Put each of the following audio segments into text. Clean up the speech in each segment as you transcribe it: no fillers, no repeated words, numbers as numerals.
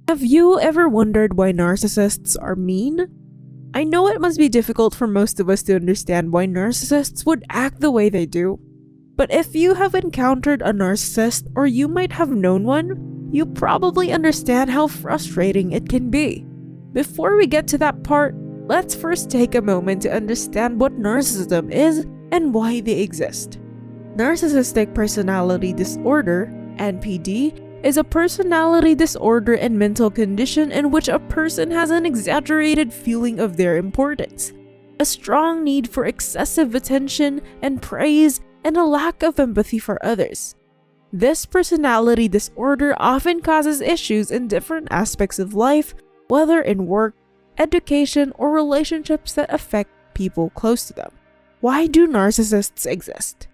Have you ever wondered why narcissists are mean? I know it must be difficult for most of us to understand why narcissists would act the way they do. But if you have encountered a narcissist, or you might have known one, you probably understand how frustrating it can be. Before we get to that part, let's first take a moment to understand what narcissism is and why they exist. Narcissistic Personality Disorder, NPD, is a personality disorder and mental condition in which a person has an exaggerated feeling of their importance, a strong need for excessive attention and praise, and a lack of empathy for others. This personality disorder often causes issues in different aspects of life, whether in work, education, or relationships that affect people close to them. Why do narcissists exist?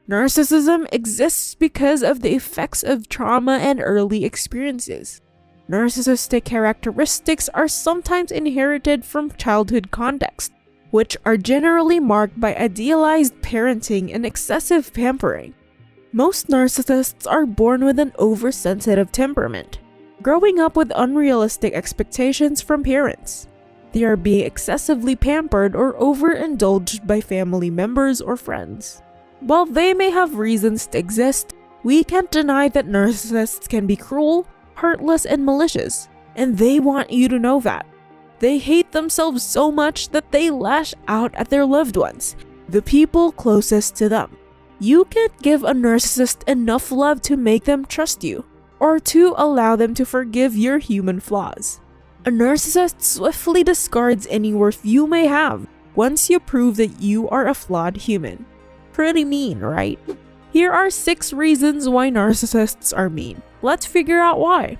Narcissism exists because of the effects of trauma and early experiences. Narcissistic characteristics are sometimes inherited from childhood context, which are generally marked by idealized parenting and excessive pampering. Most narcissists are born with an oversensitive temperament, growing up with unrealistic expectations from parents. They are being excessively pampered or overindulged by family members or friends. While they may have reasons to exist, we can't deny that narcissists can be cruel, heartless, and malicious, and they want you to know that. They hate themselves so much that they lash out at their loved ones, the people closest to them. You can't give a narcissist enough love to make them trust you, or to allow them to forgive your human flaws. A narcissist swiftly discards any worth you may have once you prove that you are a flawed human. Pretty mean, right? Here are 6 reasons why narcissists are mean. Let's figure out why.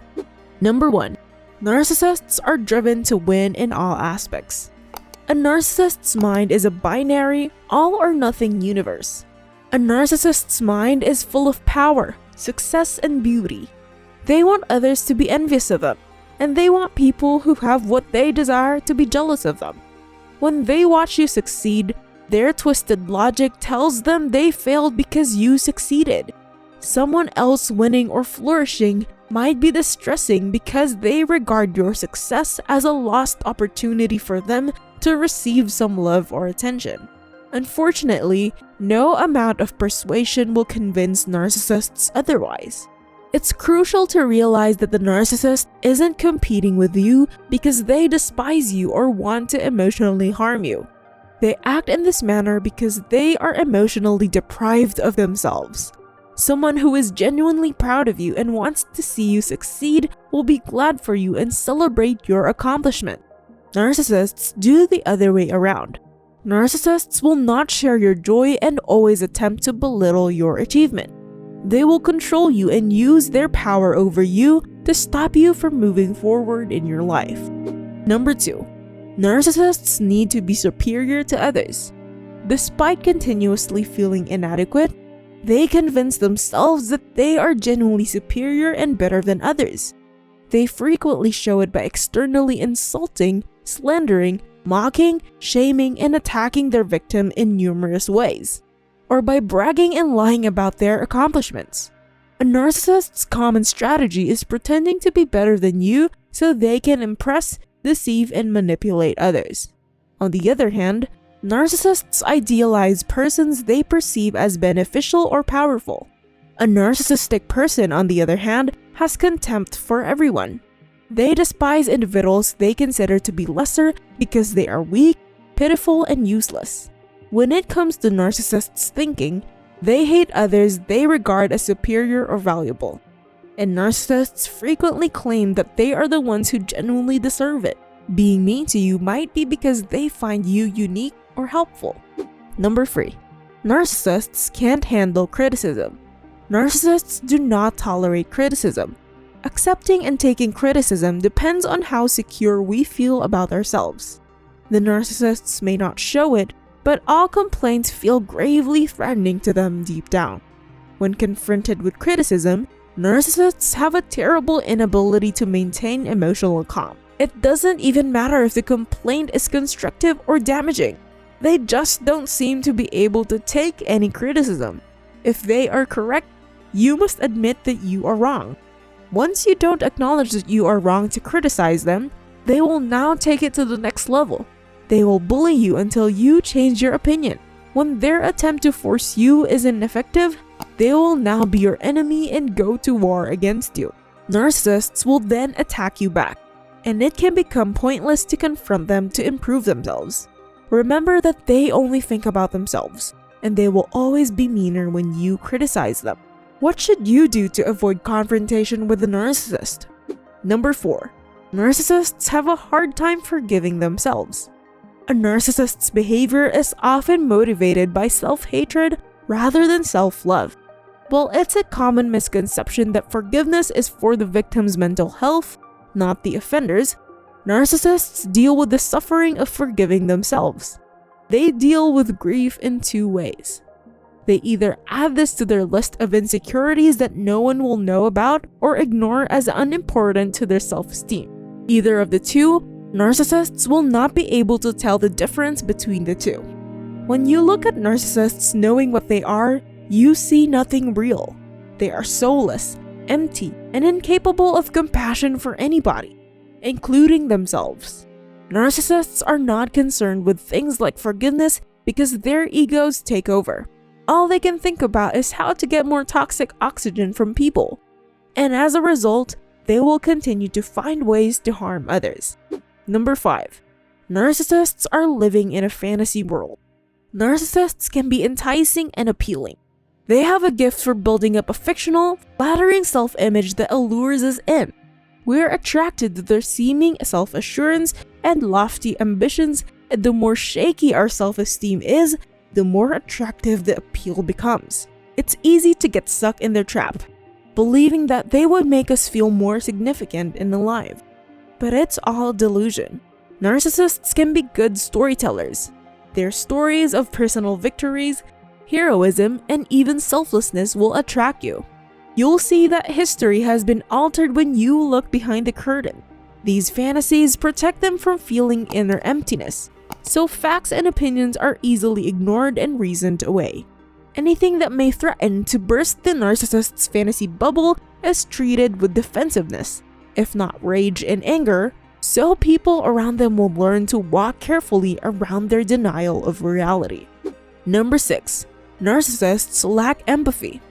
Number 1. Narcissists are driven to win in all aspects. A narcissist's mind is a binary, all-or-nothing universe. A narcissist's mind is full of power, success, and beauty. They want others to be envious of them, and they want people who have what they desire to be jealous of them. When they watch you succeed, their twisted logic tells them they failed because you succeeded. Someone else winning or flourishing might be distressing because they regard your success as a lost opportunity for them to receive some love or attention. Unfortunately, no amount of persuasion will convince narcissists otherwise. It's crucial to realize that the narcissist isn't competing with you because they despise you or want to emotionally harm you. They act in this manner because they are emotionally deprived of themselves. Someone who is genuinely proud of you and wants to see you succeed will be glad for you and celebrate your accomplishment. Narcissists do the other way around. Narcissists will not share your joy and always attempt to belittle your achievement. They will control you and use their power over you to stop you from moving forward in your life. Number 2. Narcissists need to be superior to others. Despite continuously feeling inadequate, they convince themselves that they are genuinely superior and better than others. They frequently show it by externally insulting, slandering, mocking, shaming, and attacking their victim in numerous ways, or by bragging and lying about their accomplishments. A narcissist's common strategy is pretending to be better than you so they can impress, deceive, and manipulate others. On the other hand, narcissists idealize persons they perceive as beneficial or powerful. A narcissistic person, on the other hand, has contempt for everyone. They despise individuals they consider to be lesser because they are weak, pitiful, and useless. When it comes to narcissists' thinking, they hate others they regard as superior or valuable. And narcissists frequently claim that they are the ones who genuinely deserve it. Being mean to you might be because they find you unique or helpful. Number 3. Narcissists can't handle criticism. Narcissists do not tolerate criticism. Accepting and taking criticism depends on how secure we feel about ourselves. The narcissists may not show it, but all complaints feel gravely threatening to them deep down. When confronted with criticism, narcissists have a terrible inability to maintain emotional calm. It doesn't even matter if the complaint is constructive or damaging. They just don't seem to be able to take any criticism. If they are correct, you must admit that you are wrong. Once you don't acknowledge that you are wrong to criticize them, they will now take it to the next level. They will bully you until you change your opinion. When their attempt to force you is ineffective, they will now be your enemy and go to war against you. Narcissists will then attack you back, and it can become pointless to confront them to improve themselves. Remember that they only think about themselves, and they will always be meaner when you criticize them. What should you do to avoid confrontation with a narcissist? Number 4. Narcissists have a hard time forgiving themselves. A narcissist's behavior is often motivated by self-hatred rather than self-love. While it's a common misconception that forgiveness is for the victim's mental health, not the offender's, narcissists deal with the suffering of forgiving themselves. They deal with grief in 2 ways. They either add this to their list of insecurities that no one will know about or ignore as unimportant to their self-esteem. Either of the two, narcissists will not be able to tell the difference between the two. When you look at narcissists knowing what they are, you see nothing real. They are soulless, empty, and incapable of compassion for anybody, including themselves. Narcissists are not concerned with things like forgiveness because their egos take over. All they can think about is how to get more toxic oxygen from people, and as a result, they will continue to find ways to harm others. Number 5. Narcissists are living in a fantasy world. Narcissists can be enticing and appealing. They have a gift for building up a fictional, flattering self-image that allures us in. We're attracted to their seeming self-assurance and lofty ambitions, and the more shaky our self-esteem is, the more attractive the appeal becomes. It's easy to get stuck in their trap, believing that they would make us feel more significant and alive. But it's all delusion. Narcissists can be good storytellers. Their stories of personal victories, heroism, and even selflessness will attract you. You'll see that history has been altered when you look behind the curtain. These fantasies protect them from feeling inner emptiness, so facts and opinions are easily ignored and reasoned away. Anything that may threaten to burst the narcissist's fantasy bubble is treated with defensiveness, if not rage and anger, so people around them will learn to walk carefully around their denial of reality. Number 6. Narcissists lack empathy.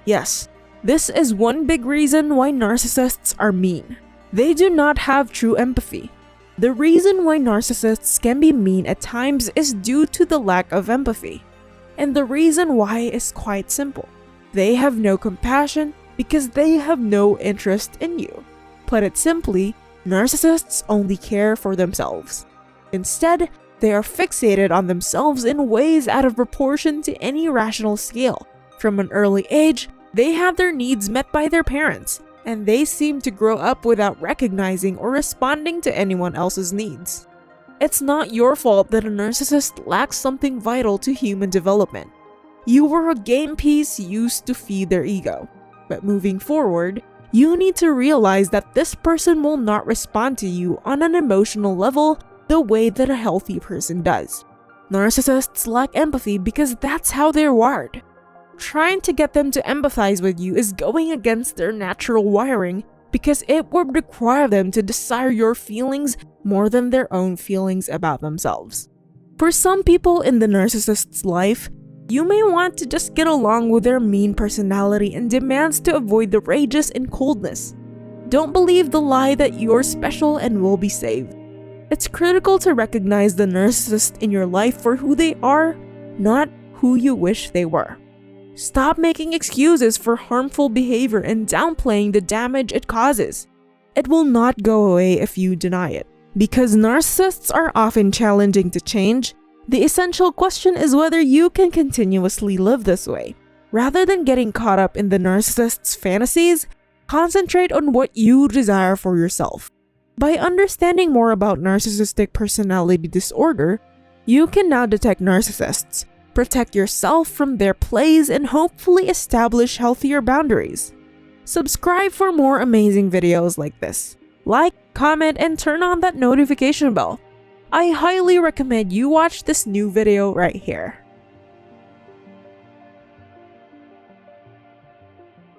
Yes, this is one big reason why narcissists are mean. They do not have true empathy. The reason why narcissists can be mean at times is due to the lack of empathy. And the reason why is quite simple. They have no compassion because they have no interest in you. Put it simply, narcissists only care for themselves. Instead, they are fixated on themselves in ways out of proportion to any rational scale. From an early age, they have their needs met by their parents, and they seem to grow up without recognizing or responding to anyone else's needs. It's not your fault that a narcissist lacks something vital to human development. You were a game piece used to feed their ego. But moving forward, you need to realize that this person will not respond to you on an emotional level the way that a healthy person does. Narcissists lack empathy because that's how they're wired. Trying to get them to empathize with you is going against their natural wiring because it would require them to desire your feelings more than their own feelings about themselves. For some people in the narcissist's life, you may want to just get along with their mean personality and demands to avoid the rages and coldness. Don't believe the lie that you're special and will be saved. It's critical to recognize the narcissist in your life for who they are, not who you wish they were. Stop making excuses for harmful behavior and downplaying the damage it causes. It will not go away if you deny it. Because narcissists are often challenging to change, the essential question is whether you can continuously live this way. Rather than getting caught up in the narcissist's fantasies, concentrate on what you desire for yourself. By understanding more about narcissistic personality disorder, you can now detect narcissists, protect yourself from their plays, and hopefully establish healthier boundaries. Subscribe for more amazing videos like this. Like, comment, and turn on that notification bell. I highly recommend you watch this new video right here.